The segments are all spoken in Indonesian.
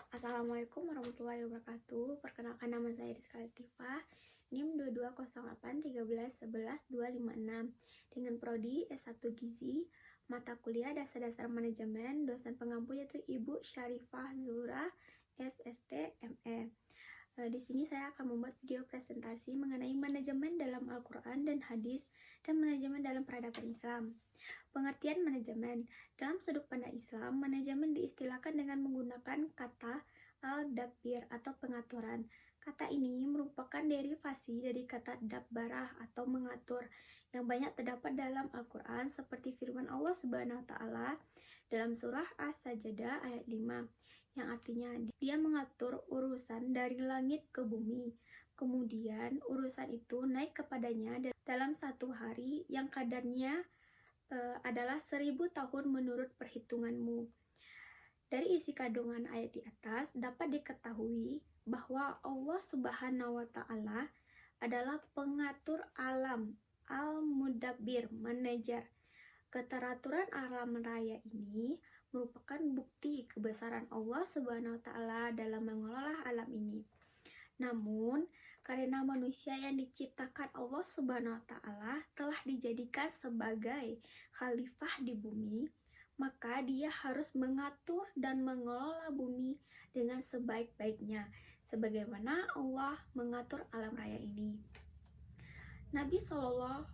Assalamualaikum warahmatullahi wabarakatuh. Perkenalkan, nama saya Rizka Latifah, NIM 220813111256 dengan prodi S1 Gizi, mata kuliah Dasar-Dasar Manajemen, dosen pengampu yaitu Ibu Syarifah Zuhra, SST, ME. Di sini saya akan membuat video presentasi mengenai manajemen dalam Al-Quran dan Hadis dan manajemen dalam peradaban Islam. Pengertian manajemen. Dalam sudut pandang Islam, manajemen diistilahkan dengan menggunakan kata al-dabbir atau pengaturan. Kata ini merupakan derivasi dari kata dabbarah atau mengatur yang banyak terdapat dalam Al-Quran seperti firman Allah Subhanahu wa Ta'ala dalam surah As-Sajdah ayat 5 yang artinya dia mengatur urusan dari langit ke bumi. Kemudian urusan itu naik kepadanya dalam satu hari yang kadarnya adalah 1000 tahun menurut perhitunganmu. Dari isi kandungan ayat di atas dapat diketahui bahwa Allah Subhanahu wa Ta'ala adalah pengatur alam, al-mudabbir, manajer. Keteraturan alam raya ini merupakan bukti kebesaran Allah Subhanahu wa Ta'ala dalam mengelola alam ini. Namun, karena manusia yang diciptakan Allah Subhanahu wa Ta'ala telah dijadikan sebagai khalifah di bumi, maka dia harus mengatur dan mengelola bumi dengan sebaik-baiknya, sebagaimana Allah mengatur alam raya ini. Nabi SAW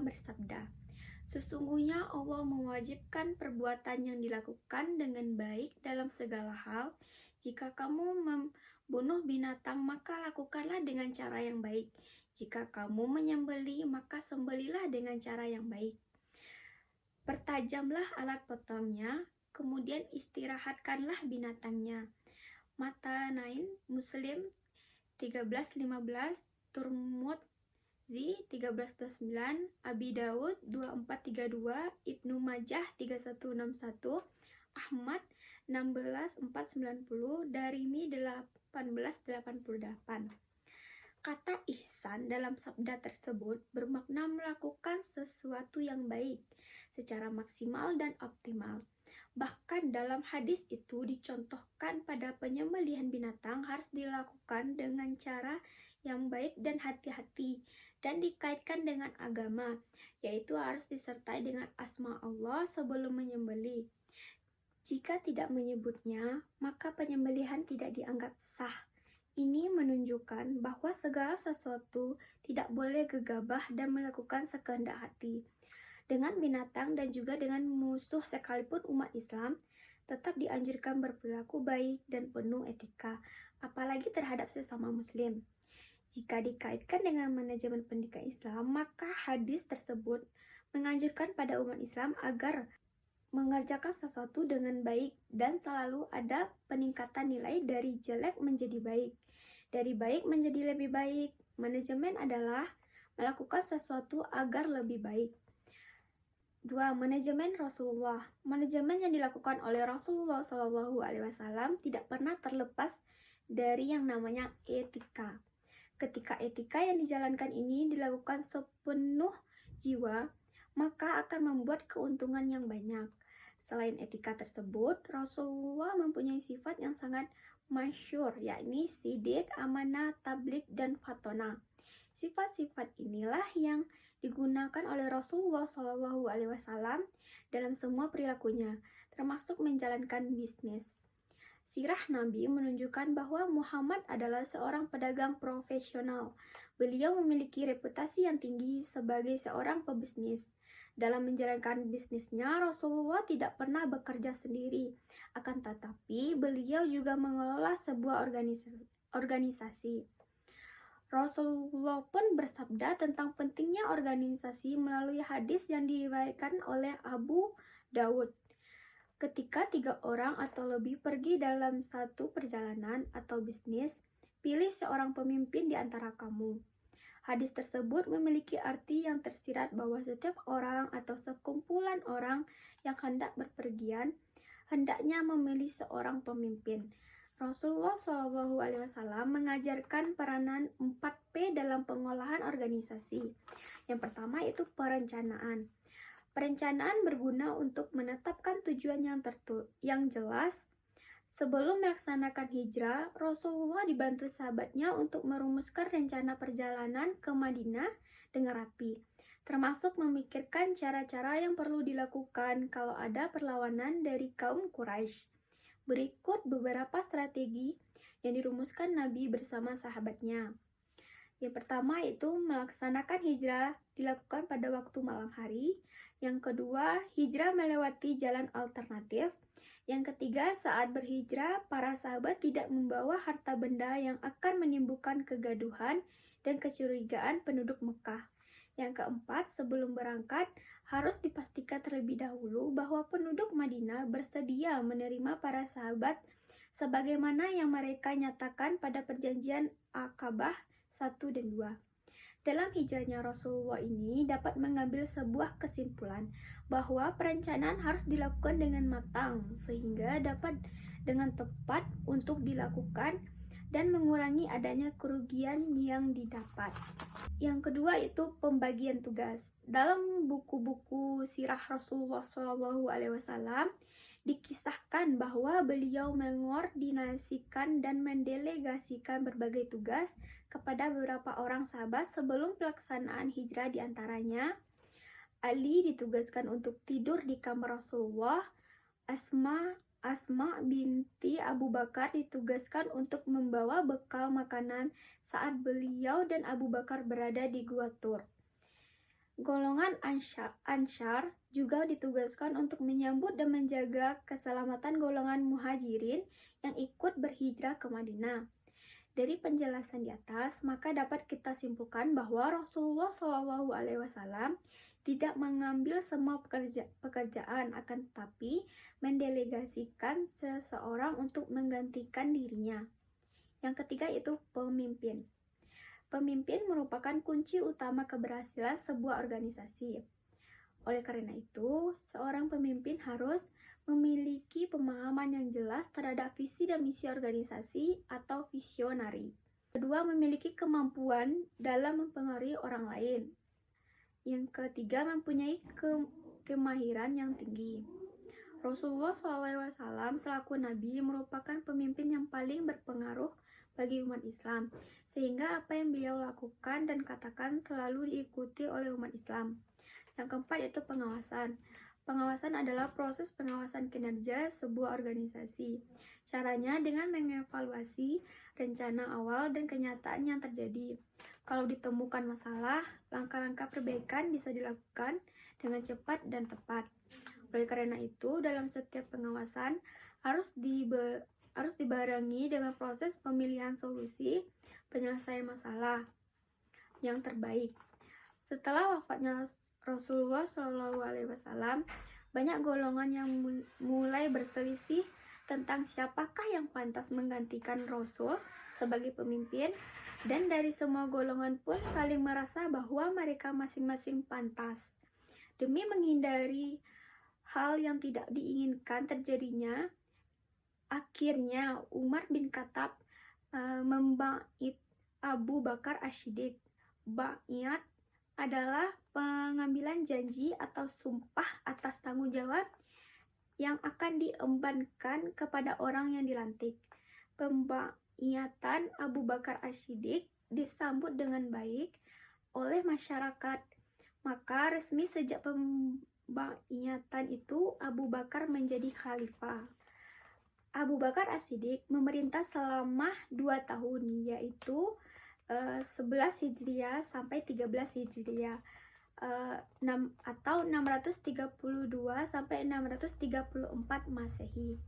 bersabda, "Sesungguhnya Allah mewajibkan perbuatan yang dilakukan dengan baik dalam segala hal. Jika kamu membunuh binatang, maka lakukanlah dengan cara yang baik. Jika kamu menyembelih, maka sembelilah dengan cara yang baik. Pertajamlah alat potongnya, kemudian istirahatkanlah binatangnya." Mata-Nain, Muslim 1315, Tirmidzi 1329, Abi Daud 2432, Ibnu Majah 3161, Ahmad 16490, Darimi 1888. Kata ihsan dalam sabda tersebut bermakna melakukan sesuatu yang baik secara maksimal dan optimal. Bahkan dalam hadis itu dicontohkan pada penyembelihan binatang harus dilakukan dengan cara yang baik dan hati-hati dan dikaitkan dengan agama, yaitu harus disertai dengan asma Allah sebelum menyembelih. Jika tidak menyebutnya, maka penyembelihan tidak dianggap sah. Ini menunjukkan bahwa segala sesuatu tidak boleh gegabah dan melakukan sekehendak hati. Dengan binatang dan juga dengan musuh sekalipun umat Islam tetap dianjurkan berperilaku baik dan penuh etika, apalagi terhadap sesama muslim. Jika dikaitkan dengan manajemen pendidikan Islam, maka hadis tersebut menganjurkan pada umat Islam agar mengerjakan sesuatu dengan baik dan selalu ada peningkatan nilai dari jelek menjadi baik, dari baik menjadi lebih baik. Manajemen adalah melakukan sesuatu agar lebih baik. 2. Manajemen Rasulullah. Manajemen yang dilakukan oleh Rasulullah SAW tidak pernah terlepas dari yang namanya etika. Ketika etika yang dijalankan ini dilakukan sepenuh jiwa, maka akan membuat keuntungan yang banyak. Selain etika tersebut, Rasulullah mempunyai sifat yang sangat masyhur, yakni sidik, amanah, tabligh, dan fatona. Sifat-sifat inilah yang digunakan oleh Rasulullah SAW dalam semua perilakunya, termasuk menjalankan bisnis. Sirah Nabi menunjukkan bahwa Muhammad adalah seorang pedagang profesional. Beliau memiliki reputasi yang tinggi sebagai seorang pebisnis. Dalam menjalankan bisnisnya, Rasulullah tidak pernah bekerja sendiri. Akan tetapi, beliau juga mengelola sebuah organisasi. Rasulullah pun bersabda tentang pentingnya organisasi melalui hadis yang diriwayatkan oleh Abu Daud. Ketika 3 orang atau lebih pergi dalam satu perjalanan atau bisnis, pilih seorang pemimpin di antara kamu. Hadis tersebut memiliki arti yang tersirat bahwa setiap orang atau sekumpulan orang yang hendak berpergian hendaknya memilih seorang pemimpin. Rasulullah SAW mengajarkan peranan 4P dalam pengolahan organisasi. Yang pertama itu perencanaan. Perencanaan berguna untuk menetapkan tujuan yang jelas Sebelum melaksanakan hijrah, Rasulullah dibantu sahabatnya untuk merumuskan rencana perjalanan ke Madinah dengan rapi, termasuk memikirkan cara-cara yang perlu dilakukan kalau ada perlawanan dari kaum Quraisy. Berikut beberapa strategi yang dirumuskan Nabi bersama sahabatnya. Yang pertama itu melaksanakan hijrah dilakukan pada waktu malam hari. Yang kedua, hijrah melewati jalan alternatif. Yang ketiga, saat berhijrah, para sahabat tidak membawa harta benda yang akan menimbulkan kegaduhan dan kecurigaan penduduk Mekah. Yang keempat, sebelum berangkat, harus dipastikan terlebih dahulu bahwa penduduk Madinah bersedia menerima para sahabat sebagaimana yang mereka nyatakan pada perjanjian Aqabah 1 dan 2. Dalam hijrahnya Rasulullah ini dapat mengambil sebuah kesimpulan bahwa perencanaan harus dilakukan dengan matang sehingga dapat dengan tepat untuk dilakukan dan mengurangi adanya kerugian yang didapat. Yang kedua itu pembagian tugas. Dalam buku-buku sirah Rasulullah SAW dikisahkan bahwa beliau mengordinasikan dan mendelegasikan berbagai tugas kepada beberapa orang sahabat sebelum pelaksanaan hijrah. Di antaranya, Ali ditugaskan untuk tidur di kamar Rasulullah, Asma binti Abu Bakar ditugaskan untuk membawa bekal makanan saat beliau dan Abu Bakar berada di Gua Tur. Golongan Ansyar juga ditugaskan untuk menyambut dan menjaga keselamatan golongan muhajirin yang ikut berhijrah ke Madinah. Dari penjelasan di atas, maka dapat kita simpulkan bahwa Rasulullah SAW tidak mengambil semua pekerjaan, akan tetapi mendelegasikan seseorang untuk menggantikan dirinya. Yang ketiga itu pemimpin. Pemimpin merupakan kunci utama keberhasilan sebuah organisasi. Oleh karena itu, seorang pemimpin harus memiliki pemahaman yang jelas terhadap visi dan misi organisasi atau visionari. Kedua, memiliki kemampuan dalam mempengaruhi orang lain. Yang ketiga, mempunyai kemahiran yang tinggi. Rasulullah SAW selaku Nabi merupakan pemimpin yang paling berpengaruh bagi umat Islam, sehingga apa yang beliau lakukan dan katakan selalu diikuti oleh umat Islam. Yang keempat yaitu pengawasan. Pengawasan adalah proses pengawasan kinerja sebuah organisasi. Caranya dengan mengevaluasi rencana awal dan kenyataan yang terjadi. Kalau ditemukan masalah, langkah-langkah perbaikan bisa dilakukan dengan cepat dan tepat. Oleh karena itu, dalam setiap pengawasan harus dibarengi dengan proses pemilihan solusi penyelesaian masalah yang terbaik. Setelah wafatnya Rasulullah SAW, banyak golongan yang mulai berselisih tentang siapakah yang pantas menggantikan Rasul sebagai pemimpin, dan dari semua golongan pun saling merasa bahwa mereka masing-masing pantas. Demi menghindari hal yang tidak diinginkan terjadinya, akhirnya Umar bin Khattab membait Abu Bakar As-Siddiq. Baiat adalah pengambilan janji atau sumpah atas tanggung jawab yang akan diembankan kepada orang yang dilantik. Pembaiatan Abu Bakar As-Siddiq disambut dengan baik oleh masyarakat. Maka resmi sejak pembaiatan itu Abu Bakar menjadi khalifah. Abu Bakar As-Siddiq memerintah selama 2 tahun, yaitu 11 Hijriah sampai 13 Hijriah, atau 632 sampai 634 Masehi.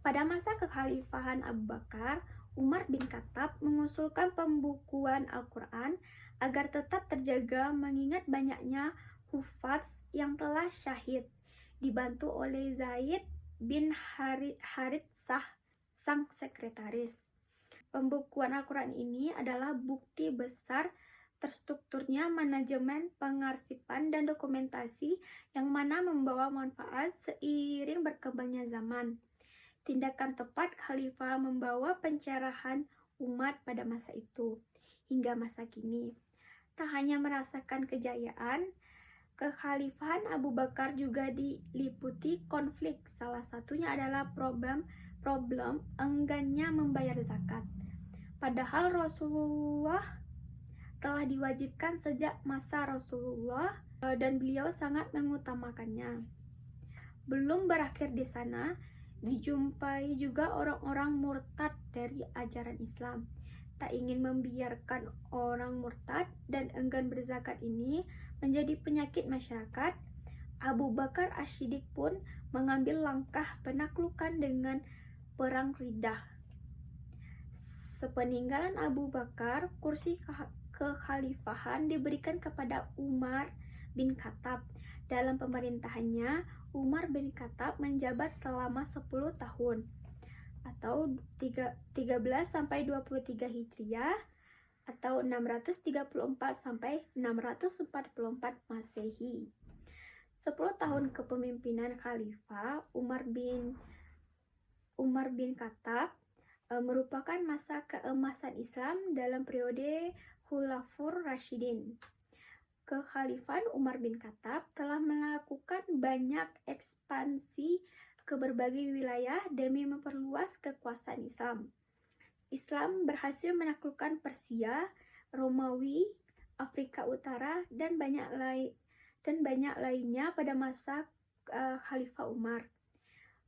Pada masa kekhalifahan Abu Bakar, Umar bin Khattab mengusulkan pembukuan Al-Quran agar tetap terjaga mengingat banyaknya hufaz yang telah syahid, dibantu oleh Zaid bin Haritsah, sang sekretaris. Pembukuan Al-Quran ini adalah bukti besar terstrukturnya manajemen pengarsipan dan dokumentasi yang mana membawa manfaat seiring berkembangnya zaman. Tindakan tepat khalifah membawa pencerahan umat pada masa itu hingga masa kini. Tak hanya merasakan kejayaan, kekhalifahan Abu Bakar juga diliputi konflik. Salah satunya adalah problem problem enggannya membayar zakat. Padahal Rasulullah telah diwajibkan sejak masa Rasulullah dan beliau sangat mengutamakannya. Belum berakhir di sana, dijumpai juga orang-orang murtad dari ajaran Islam. Tak ingin membiarkan orang murtad dan enggan berzakat ini menjadi penyakit masyarakat, Abu Bakar As-Siddiq pun mengambil langkah penaklukan dengan perang Riddah. Sepeninggalan Abu Bakar, kursi kekhalifahan diberikan kepada Umar bin Khattab. Dalam pemerintahannya, Umar bin Khattab menjabat selama 10 tahun atau 13 sampai 23 Hijriah atau 634 sampai 644 Masehi. 10 tahun kepemimpinan Khalifah Umar bin Khattab merupakan masa keemasan Islam dalam periode Khulafaur Rasyidin. Kekhalifahan Umar bin Khattab telah melakukan banyak ekspansi ke berbagai wilayah demi memperluas kekuasaan Islam. Islam berhasil menaklukkan Persia, Romawi, Afrika Utara, dan banyak lainnya pada masa Khalifah Umar.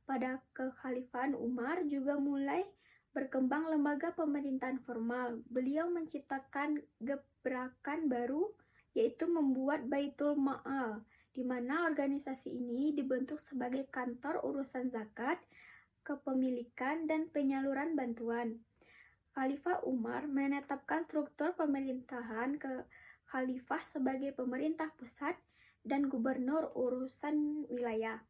Pada kekhalifahan Umar juga mulai berkembang lembaga pemerintahan formal. Beliau menciptakan gebrakan baru, yaitu membuat Baitul Ma'al, di mana organisasi ini dibentuk sebagai kantor urusan zakat, kepemilikan, dan penyaluran bantuan. Khalifah Umar menetapkan struktur pemerintahan khalifah sebagai pemerintah pusat dan gubernur urusan wilayah.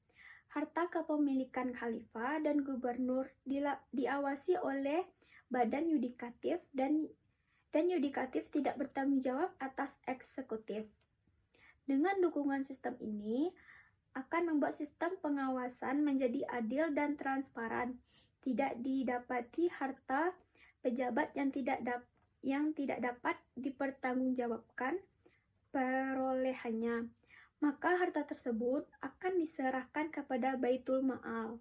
Harta kepemilikan khalifah dan gubernur diawasi oleh badan yudikatif dan yudikatif tidak bertanggung jawab atas eksekutif. Dengan dukungan sistem ini akan membuat sistem pengawasan menjadi adil dan transparan. Tidak didapati harta pejabat yang tidak dapat dipertanggungjawabkan perolehannya, maka harta tersebut akan diserahkan kepada Baitul Ma'al.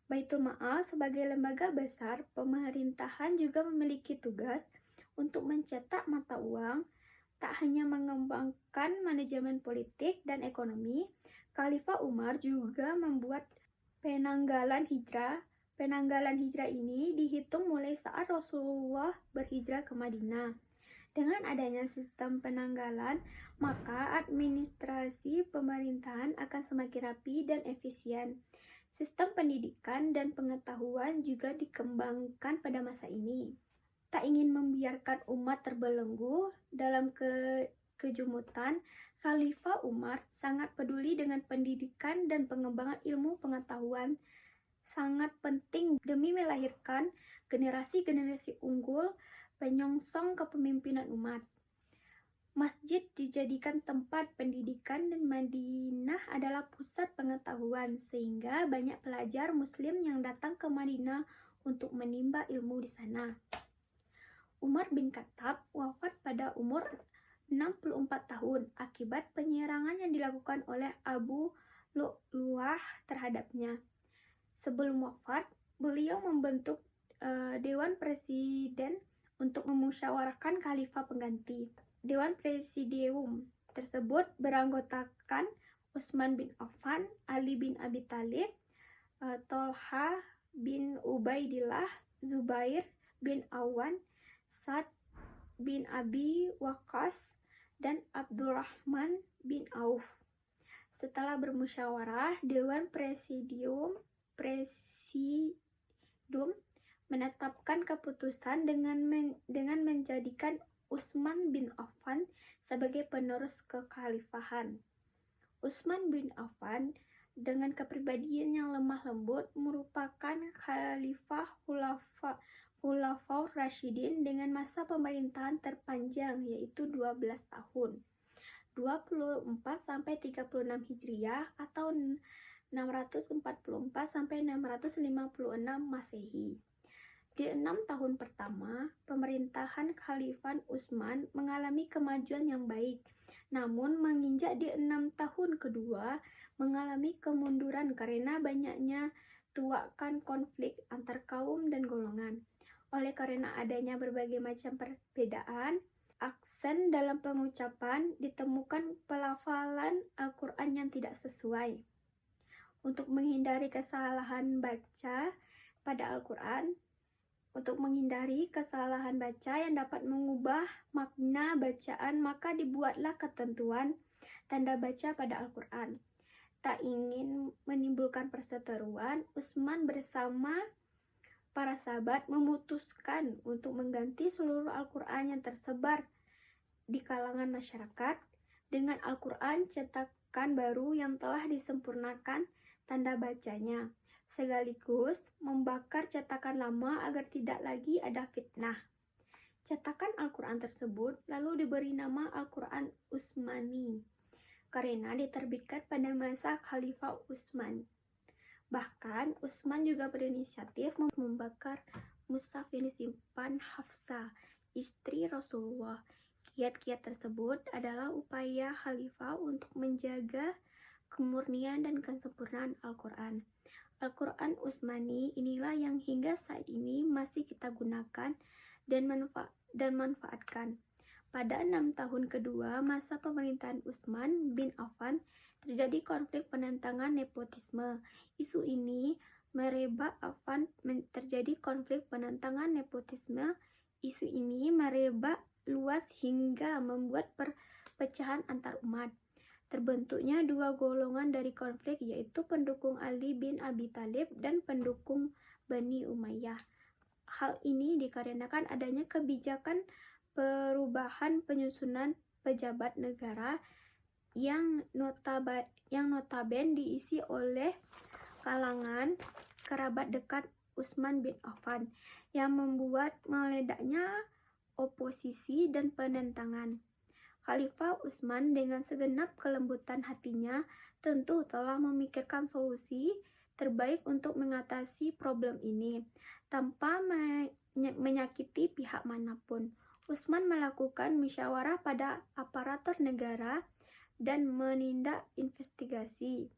Baitul Ma'al sebagai lembaga besar pemerintahan juga memiliki tugas untuk mencetak mata uang. Tak hanya mengembangkan manajemen politik dan ekonomi, Khalifah Umar juga membuat penanggalan hijrah. Penanggalan hijrah ini dihitung mulai saat Rasulullah berhijrah ke Madinah. Dengan adanya sistem penanggalan, maka administrasi pemerintahan akan semakin rapi dan efisien. Sistem pendidikan dan pengetahuan juga dikembangkan pada masa ini. Tak ingin membiarkan umat terbelenggu dalam kejumutan, Khalifah Umar sangat peduli dengan pendidikan dan pengembangan ilmu pengetahuan. Sangat penting demi melahirkan generasi-generasi unggul penyongsong kepemimpinan umat. Masjid dijadikan tempat pendidikan dan Madinah adalah pusat pengetahuan, sehingga banyak pelajar muslim yang datang ke Madinah untuk menimba ilmu di sana. Umar bin Khattab wafat pada umur 64 tahun akibat penyerangan yang dilakukan oleh Abu Lu'lu'ah terhadapnya. Sebelum wafat, beliau membentuk Dewan Presiden untuk memusyawarahkan khalifah pengganti. Dewan Presidium tersebut beranggotakan Utsman bin Affan, Ali bin Abi Thalib, Tolha bin Ubaidillah, Zubair bin Awan, Sa'd bin Abi Waqqas, dan Abdurrahman bin Auf. Setelah bermusyawarah, Dewan Presidium menetapkan keputusan dengan menjadikan Utsman bin Affan sebagai penerus kekhalifahan. Utsman bin Affan dengan kepribadian yang lemah lembut merupakan khalifah Khulafaur Rasyidin dengan masa pemerintahan terpanjang, yaitu 12 tahun, 24 sampai 36 Hijriah atau 644 sampai 656 Masehi. Di 6 tahun pertama, pemerintahan Khalifah Utsman mengalami kemajuan yang baik. Namun menginjak di 6 tahun kedua mengalami kemunduran karena banyaknya tuakan konflik antar kaum dan golongan. Oleh karena adanya berbagai macam perbedaan aksen dalam pengucapan, ditemukan pelafalan Al-Quran yang tidak sesuai. Untuk menghindari kesalahan baca pada Al-Quran, yang dapat mengubah makna bacaan, maka dibuatlah ketentuan tanda baca pada Al-Quran. Tak ingin menimbulkan perseteruan, Utsman bersama para sahabat memutuskan untuk mengganti seluruh Al-Quran yang tersebar di kalangan masyarakat dengan Al-Quran cetakan baru yang telah disempurnakan tanda bacanya, sekaligus membakar cetakan lama agar tidak lagi ada fitnah. Cetakan Al-Quran tersebut lalu diberi nama Al-Quran Utsmani karena diterbitkan pada masa Khalifah Utsman. Bahkan Utsman juga berinisiatif membakar mushaf yang disimpan Hafsah, istri Rasulullah. Kiat-kiat tersebut adalah upaya Khalifah untuk menjaga kemurnian dan kesempurnaan Al-Quran. Al-Quran Utsmani inilah yang hingga saat ini masih kita gunakan dan manfaatkan. Pada 6 tahun kedua masa pemerintahan Utsman bin Affan, terjadi konflik penentangan nepotisme. Isu ini merebak luas hingga membuat perpecahan antar umat. Terbentuknya dua golongan dari konflik, yaitu pendukung Ali bin Abi Thalib dan pendukung Bani Umayyah. Hal ini dikarenakan adanya kebijakan perubahan penyusunan pejabat negara yang notaben diisi oleh kalangan kerabat dekat Utsman bin Affan, yang membuat meledaknya oposisi dan penentangan. Khalifah Utsman dengan segenap kelembutan hatinya tentu telah memikirkan solusi terbaik untuk mengatasi problem ini tanpa menyakiti pihak manapun. Utsman melakukan musyawarah pada aparatur negara dan menindak investigasi.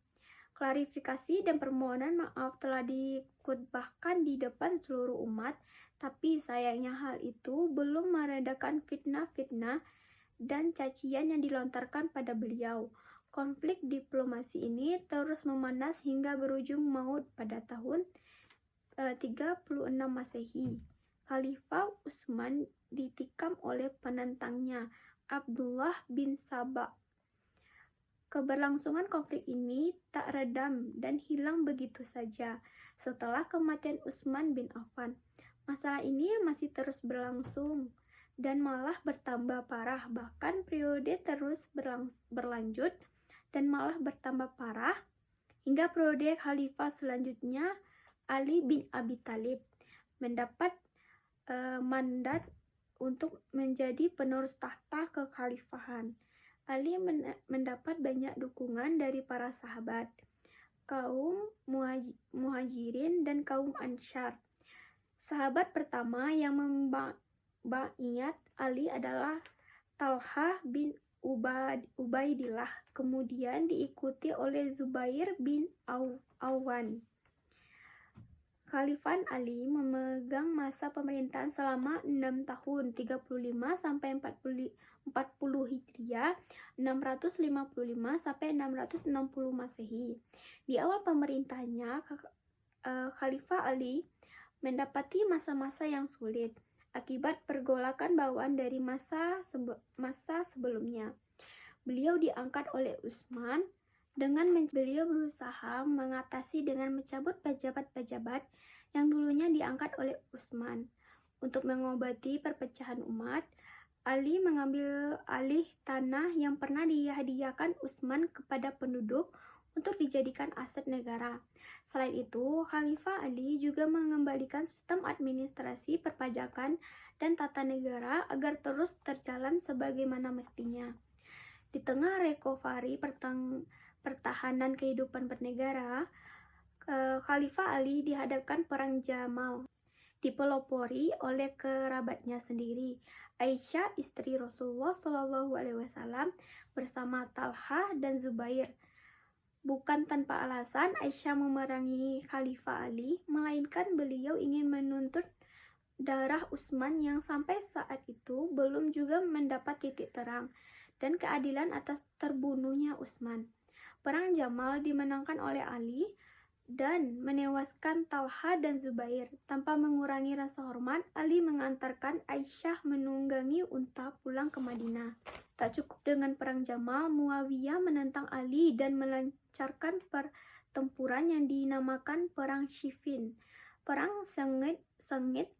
Klarifikasi dan permohonan maaf telah dikhutbahkan di depan seluruh umat, tapi sayangnya hal itu belum meredakan fitnah-fitnah dan cacian yang dilontarkan pada beliau. Konflik diplomasi ini terus memanas hingga berujung maut pada tahun 36 Masehi. Khalifah Utsman ditikam oleh penentangnya, Abdullah bin Saba. Keberlangsungan konflik ini tak redam dan hilang begitu saja setelah kematian Utsman bin Affan. Masalah ini masih terus berlangsung dan malah bertambah parah, bahkan periode terus berlanjut dan malah bertambah parah hingga periode khalifah selanjutnya, Ali bin Abi Thalib, mendapat mandat untuk menjadi penerus tahta kekhalifahan. Ali mendapat banyak dukungan dari para sahabat, kaum muhajirin dan kaum Ansar. Sahabat pertama yang membaiat Ali adalah Talha bin Ubaidillah, kemudian diikuti oleh Zubair bin Awwan. Khalifah Ali memegang masa pemerintahan selama 6 tahun, 35 sampai 40 Hijriah, 655 sampai 660 Masehi. Di awal pemerintahannya, Khalifah Ali mendapati masa-masa yang sulit akibat pergolakan bawaan dari masa sebelumnya. Beliau diangkat oleh Utsman. Beliau berusaha mengatasi dengan mencabut pejabat-pejabat yang dulunya diangkat oleh Utsman. Untuk mengobati perpecahan umat, Ali mengambil alih tanah yang pernah dihadiahkan Utsman kepada penduduk untuk dijadikan aset negara. Selain itu, Khalifah Ali juga mengembalikan sistem administrasi perpajakan dan tata negara agar terus terjalan sebagaimana mestinya. Di tengah recovery pertahanan kehidupan bernegara, Khalifah Ali dihadapkan perang Jamal, dipelopori oleh kerabatnya sendiri, Aisyah istri Rasulullah SAW bersama Talha dan Zubair. Bukan tanpa alasan Aisyah memerangi Khalifah Ali, melainkan beliau ingin menuntut darah Utsman yang sampai saat itu belum juga mendapat titik terang dan keadilan atas terbunuhnya Utsman. Perang Jamal dimenangkan oleh Ali dan menewaskan Talha dan Zubair. Tanpa mengurangi rasa hormat, Ali mengantarkan Aisyah menunggangi unta pulang ke Madinah. Tak cukup dengan perang Jamal, Muawiyah menentang Ali dan melancarkan pertempuran yang dinamakan Perang Siffin. Perang sengit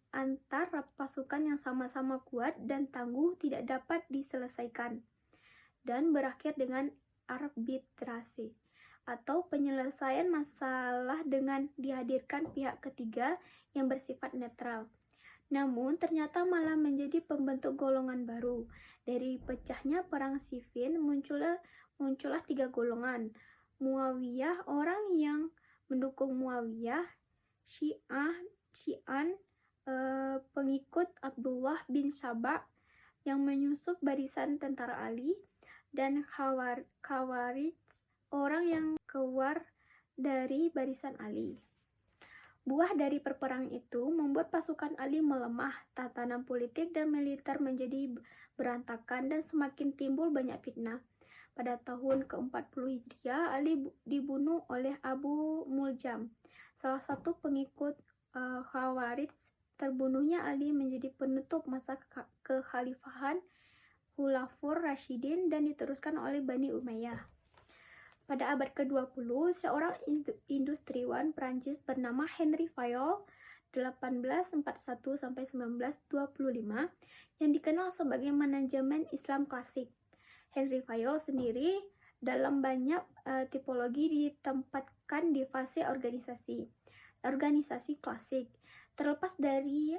antar pasukan yang sama-sama kuat dan tangguh tidak dapat diselesaikan dan berakhir dengan arbitrase atau penyelesaian masalah dengan dihadirkan pihak ketiga yang bersifat netral. Namun ternyata malah menjadi pembentuk golongan baru. Dari pecahnya perang Siffin muncullah 3 golongan. Muawiyah, orang yang mendukung Muawiyah, Syi'an, pengikut Abdullah bin Saba yang menyusup barisan tentara Ali, dan Khawarij, orang yang keluar dari barisan Ali. Buah dari perperangan itu membuat pasukan Ali melemah, tatanan politik dan militer menjadi berantakan dan semakin timbul banyak fitnah. Pada tahun ke-40 Hijriah, Ali dibunuh oleh Abu Muljam, salah satu pengikut Khawarij. Terbunuhnya Ali menjadi penutup masa kekhalifahan Khulafaur Rasyidin dan diteruskan oleh Bani Umayyah. Pada abad ke-20, seorang industriwan Prancis bernama Henry Fayol 1841-1925 yang dikenal sebagai manajemen Islam klasik. Henry Fayol sendiri dalam banyak tipologi ditempatkan di fase organisasi klasik. Terlepas dari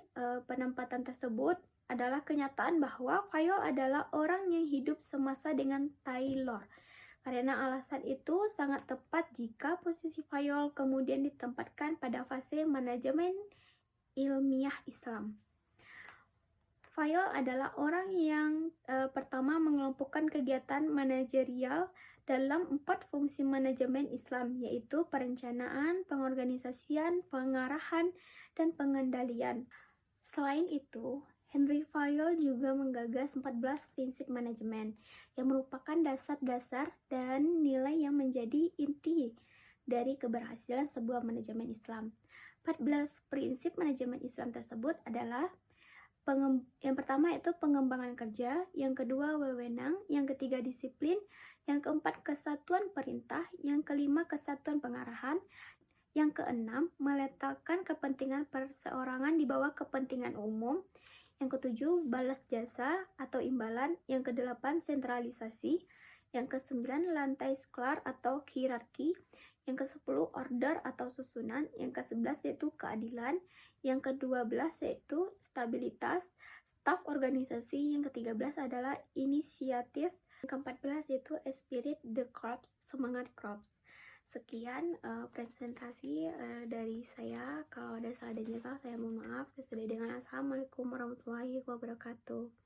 penempatan tersebut adalah kenyataan bahwa Fayol adalah orang yang hidup semasa dengan Taylor. Karena alasan itu sangat tepat jika posisi Fayol kemudian ditempatkan pada fase manajemen ilmiah Islam. Fayol adalah orang yang pertama mengelompokkan kegiatan manajerial dalam 4 fungsi manajemen Islam, yaitu perencanaan, pengorganisasian, pengarahan, dan pengendalian. Selain itu, Henry Fayol juga menggagas 14 prinsip manajemen yang merupakan dasar-dasar dan nilai yang menjadi inti dari keberhasilan sebuah manajemen Islam. 14 prinsip manajemen Islam tersebut adalah yang pertama itu pengembangan kerja, yang kedua wewenang, yang ketiga disiplin, yang keempat kesatuan perintah, yang kelima kesatuan pengarahan, yang keenam meletakkan kepentingan perseorangan di bawah kepentingan umum, yang ketujuh balas jasa atau imbalan, yang kedelapan sentralisasi, yang kesembilan lantai sklar atau hierarki, yang ke-10 order atau susunan, yang ke-11 yaitu keadilan, yang ke-12 yaitu stabilitas, staf organisasi, yang ke-13 adalah inisiatif, yang ke-14 yaitu spirit the corps, semangat corps. Sekian presentasi dari saya. Kalau ada salah dan salah saya mohon maaf. Saya sudah dengan Assalamualaikum warahmatullahi wabarakatuh.